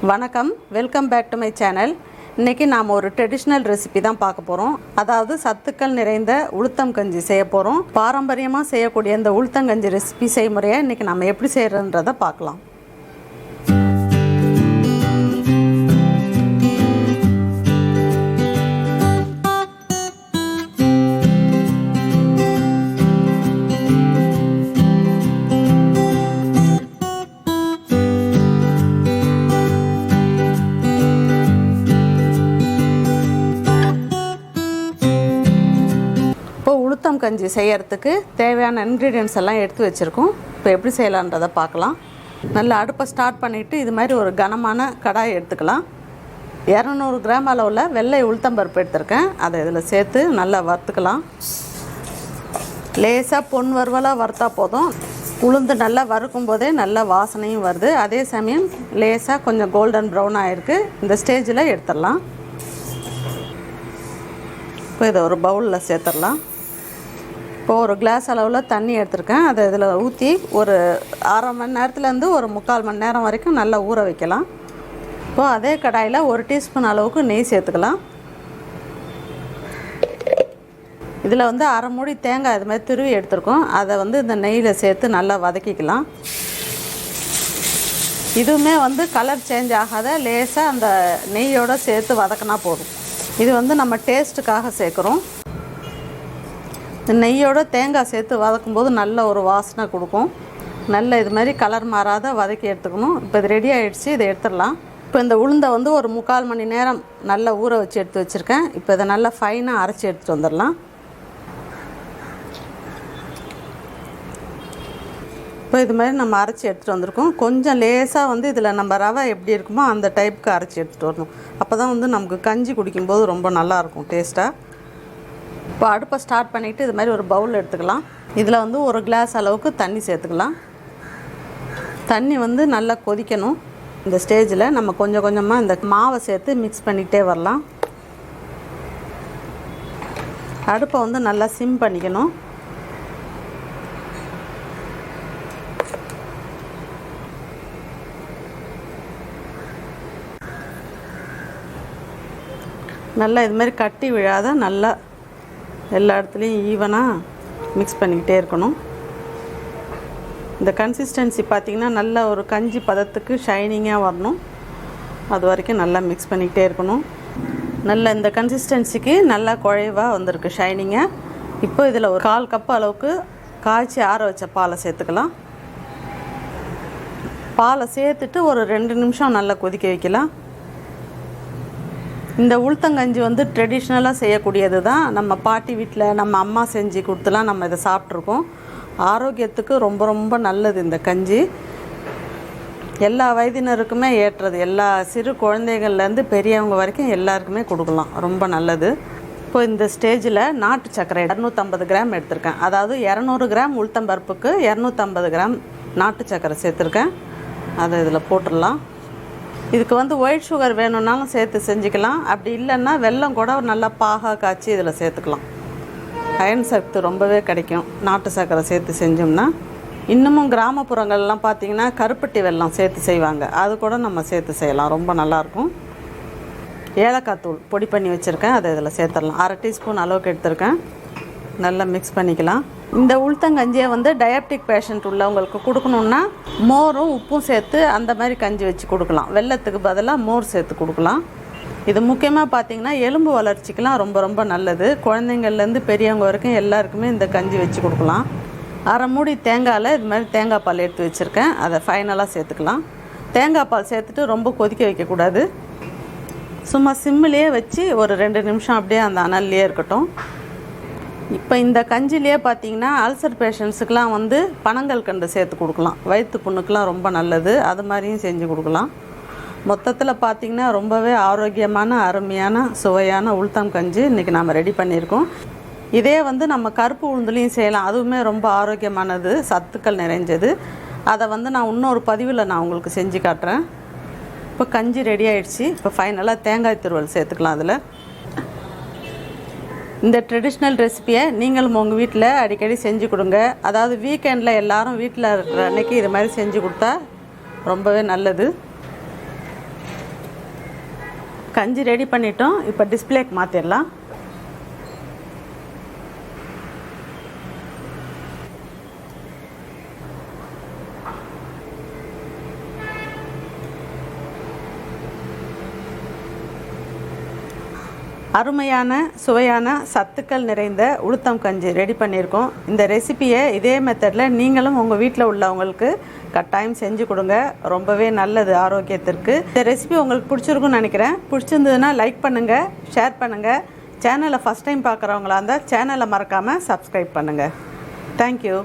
வணக்கம், welcome back to my channel. இன்றைக்கி நாம் ஒரு ட்ரெடிஷ்னல் ரெசிபி தான் பார்க்க போகிறோம். அதாவது சத்துக்கள் நிறைந்த உளுத்தம் கஞ்சி செய்ய போகிறோம். பாரம்பரியமாக செய்யக்கூடிய இந்த உளுத்தங்கஞ்சி ரெசிபி செய்முறையை இன்றைக்கி நம்ம எப்படி செய்கிறன்றதை பார்க்கலாம். உளுத்தம் கஞ்சி செய்யறதுக்கு தேவையான இன்க்ரீடியன்ட்ஸ் எல்லாம் எடுத்து வச்சுருக்கோம். இப்போ எப்படி செய்யலான்றதை பார்க்கலாம். நல்லா அடுப்பை ஸ்டார்ட் பண்ணிவிட்டு இது மாதிரி ஒரு கனமான கடாய் எடுத்துக்கலாம். 200 கிராம் அளவில் வெள்ளை உளுத்தம்பருப்பு எடுத்திருக்கேன். அதை இதில் சேர்த்து நல்லா வறுத்துக்கலாம். லேசாக பொன் வறுவலாக வறுத்தா போதும். உளுந்து நல்லா வறுக்கும் போதே நல்லா வாசனையும் வருது. அதே சமயம் லேசாக கொஞ்சம் கோல்டன் ப்ரௌன் ஆகிருக்கு. இந்த ஸ்டேஜில் எடுத்துடலாம். இப்போ இதை ஒரு பவுலில் சேர்த்துடலாம். இப்போது ஒரு கிளாஸ் அளவில் தண்ணி எடுத்துருக்கேன். அதை இதில் ஊற்றி ஒரு அரை மணி நேரத்துலேருந்து ஒரு 3/4 மணி நேரம் வரைக்கும் நல்லா ஊற வைக்கலாம். இப்போது அதே கடாயில் 1 டீஸ்பூன் அளவுக்கு நெய் சேர்த்துக்கலாம். இதில் அரை மூடி தேங்காய் இது மாதிரி துருவி எடுத்துருக்கோம். அதை இந்த நெய்யில் சேர்த்து நல்லா வதக்கிக்கலாம். இதுவுமே கலர் சேஞ்ச் ஆகாத லேசாக அந்த நெய்யோடு சேர்த்து வதக்கினா போதும். இது நம்ம டேஸ்ட்டுக்காக சேர்க்குறோம். நெய்யோட தேங்காய் சேர்த்து வதக்கும்போது நல்ல ஒரு வாசனை கொடுக்கும். நல்ல இது மாதிரி கலர் மாறாத வதக்கி எடுத்துக்கணும். இப்போ இது ரெடி ஆகிடுச்சு. இதை எடுத்துடலாம். இப்போ இந்த உளுந்தை ஒரு 3/4 மணி நேரம் நல்லா ஊற வச்சு எடுத்து வச்சுருக்கேன். இப்போ இதை நல்லா ஃபைனாக அரைச்சி எடுத்துகிட்டு வந்துடலாம். இப்போ இது மாதிரி நம்ம அரைச்சி எடுத்துகிட்டு வந்திருக்கோம். கொஞ்சம் லேசாக இதில் நம்ம ரவை எப்படி இருக்குமோ அந்த டைப்புக்கு அரைச்சி எடுத்துகிட்டு வரணும். அப்போ தான் நமக்கு கஞ்சி குடிக்கும்போது ரொம்ப நல்லாயிருக்கும் டேஸ்ட்டாக. இப்போ அடுப்பை ஸ்டார்ட் பண்ணிவிட்டு இது மாதிரி ஒரு பவுல் எடுத்துக்கலாம். இதில் 1 கிளாஸ் அளவுக்கு தண்ணி சேர்த்துக்கலாம். தண்ணி நல்லா கொதிக்கணும். இந்த ஸ்டேஜில் நம்ம கொஞ்சம் கொஞ்சமாக இந்த மாவை சேர்த்து மிக்ஸ் பண்ணிக்கிட்டே வரலாம். அடுப்பை நல்லா சிம் பண்ணிக்கணும். நல்லா இது மாதிரி கட்டி விழாத நல்லா எல்லா இடத்துலையும் ஈவனாக மிக்ஸ் பண்ணிக்கிட்டே இருக்கணும். இந்த கன்சிஸ்டன்சி பார்த்திங்கன்னா நல்ல ஒரு கஞ்சி பதத்துக்கு ஷைனிங்காக வரணும். அது வரைக்கும் நல்லா மிக்ஸ் பண்ணிக்கிட்டே இருக்கணும். நல்ல இந்த கன்சிஸ்டன்சிக்கு நல்லா குழைவாக வந்திருக்கு ஷைனிங்காக. இப்போ இதில் ஒரு 1/4 கப் அளவுக்கு காய்ச்சி ஆற வச்ச பாலை சேர்த்துக்கலாம். பாலை சேர்த்துட்டு ஒரு 2 நிமிஷம் நல்லா கொதிக்க வைக்கலாம். இந்த உளுத்தங்கஞ்சி ட்ரெடிஷ்னலாக செய்யக்கூடியது தான். நம்ம பாட்டி வீட்டில் நம்ம அம்மா செஞ்சு கொடுத்துலாம் நம்ம இதை சாப்பிட்ருக்கோம். ஆரோக்கியத்துக்கு ரொம்ப ரொம்ப நல்லது இந்த கஞ்சி. எல்லா வயதினருக்குமே ஏற்றது. எல்லா சிறு குழந்தைகள்லேருந்து பெரியவங்க வரைக்கும் எல்லாருக்குமே கொடுக்கலாம். ரொம்ப நல்லது. இப்போ இந்த ஸ்டேஜில் நாட்டு சர்க்கரை 250 கிராம் எடுத்திருக்கேன். அதாவது 200 கிராம் உளுத்தம்பருப்புக்கு 250 கிராம் நாட்டு சர்க்கரை சேர்த்துருக்கேன். அதை இதில் போட்டுடலாம். இதுக்கு ஒயிட் சுகர் வேணும்னாலும் சேர்த்து செஞ்சுக்கலாம். அப்படி இல்லைன்னா வெல்லம் கூட நல்லா பாகா காய்ச்சி இதில் சேர்த்துக்கலாம். அயன் சத்து ரொம்பவே கிடைக்கும் நாட்டு சர்க்கரை சேர்த்து செஞ்சோம்னா. இன்னமும் கிராமப்புறங்கள்லாம் பார்த்திங்கன்னா கருப்பட்டி வெல்லம் சேர்த்து செய்வாங்க. அது கூட நம்ம சேர்த்து செய்யலாம். ரொம்ப நல்லாயிருக்கும். ஏலக்காய் தூள் பொடி பண்ணி வச்சுருக்கேன். அதை இதில் சேர்த்துடலாம். 1/2 டீஸ்பூன் அளவுக்கு எடுத்துருக்கேன். நல்லா மிக்ஸ் பண்ணிக்கலாம். இந்த உளுத்தங்கஞ்சியை டயபெட்டிக் பேஷண்ட் உள்ளவங்களுக்கு கொடுக்கணுன்னா மோரும் உப்பும் சேர்த்து அந்த மாதிரி கஞ்சி வச்சு கொடுக்கலாம். வெல்லத்துக்கு பதிலாக மோர் சேர்த்து கொடுக்கலாம். இது முக்கியமாக பார்த்திங்கன்னா எலும்பு வளர்ச்சிக்கெலாம் ரொம்ப ரொம்ப நல்லது. குழந்தைங்கள்லேருந்து பெரியவங்க வரைக்கும் எல்லாருக்குமே இந்த கஞ்சி வச்சு கொடுக்கலாம். 1/2 மூடி தேங்காயில் இது மாதிரி தேங்காய் பால் எடுத்து வச்சுருக்கேன். அதை ஃபைனலாக சேர்த்துக்கலாம். தேங்காய் பால் சேர்த்துட்டு ரொம்ப கொதிக்க வைக்கக்கூடாது. சும்மா சிம்மிலே வச்சு ஒரு 2 நிமிஷம் அப்படியே அந்த அனல்லையே இருக்கட்டும். இப்போ இந்த கஞ்சிலே பார்த்திங்கன்னா அல்சர் பேஷண்ட்ஸுக்கெலாம் பனங்கள் கண்டு சேர்த்து கொடுக்கலாம். வயிற்று புண்ணுக்கெலாம் ரொம்ப நல்லது. அது மாதிரியும் செஞ்சு கொடுக்கலாம். மொத்தத்தில் பார்த்திங்கன்னா ரொம்பவே ஆரோக்கியமான அருமையான சுவையான உளுத்தம் கஞ்சி இன்றைக்கி நம்ம ரெடி பண்ணியிருக்கோம். இதே நம்ம கருப்பு உளுந்துலையும் செய்யலாம். அதுவுமே ரொம்ப ஆரோக்கியமானது, சத்துக்கள் நிறைஞ்சது. அதை நான் இன்னொரு பதிவில் நான் உங்களுக்கு செஞ்சு காட்டுறேன். இப்போ கஞ்சி ரெடி ஆகிடுச்சு. இப்போ ஃபைனலாக தேங்காய் துருவல் சேர்த்துக்கலாம். அதில் இந்த ட்ரெடிஷ்னல் ரெசிபியை நீங்களும் உங்கள் வீட்டில் அடிக்கடி செஞ்சு கொடுங்க. அதாவது வீக்கெண்டில் எல்லோரும் வீட்டில் இருக்கிற அன்றைக்கி இது மாதிரி செஞ்சு கொடுத்தா ரொம்பவே நல்லது. கஞ்சி ரெடி பண்ணிட்டோம். இப்போ டிஸ்பிளேக்கு மாற்றிடலாம். அருமையான சுவையான சத்துக்கள் நிறைந்த உளுத்தம் கஞ்சி ரெடி பண்ணியிருக்கோம். இந்த ரெசிப்பியை இதே மெத்தடில் நீங்களும் உங்கள் வீட்டில் உள்ளவங்களுக்கு கட்டாயம் செஞ்சு கொடுங்க. ரொம்பவே நல்லது ஆரோக்கியத்திற்கு. இந்த ரெசிபி உங்களுக்கு பிடிச்சிருக்குன்னு நினைக்கிறேன். பிடிச்சிருந்ததுன்னா லைக் பண்ணுங்கள், ஷேர் பண்ணுங்கள். சேனலை ஃபஸ்ட் டைம் பார்க்குறவங்களா இருந்தால் சேனலை மறக்காமல் சப்ஸ்கிரைப் பண்ணுங்கள். தேங்க்யூ.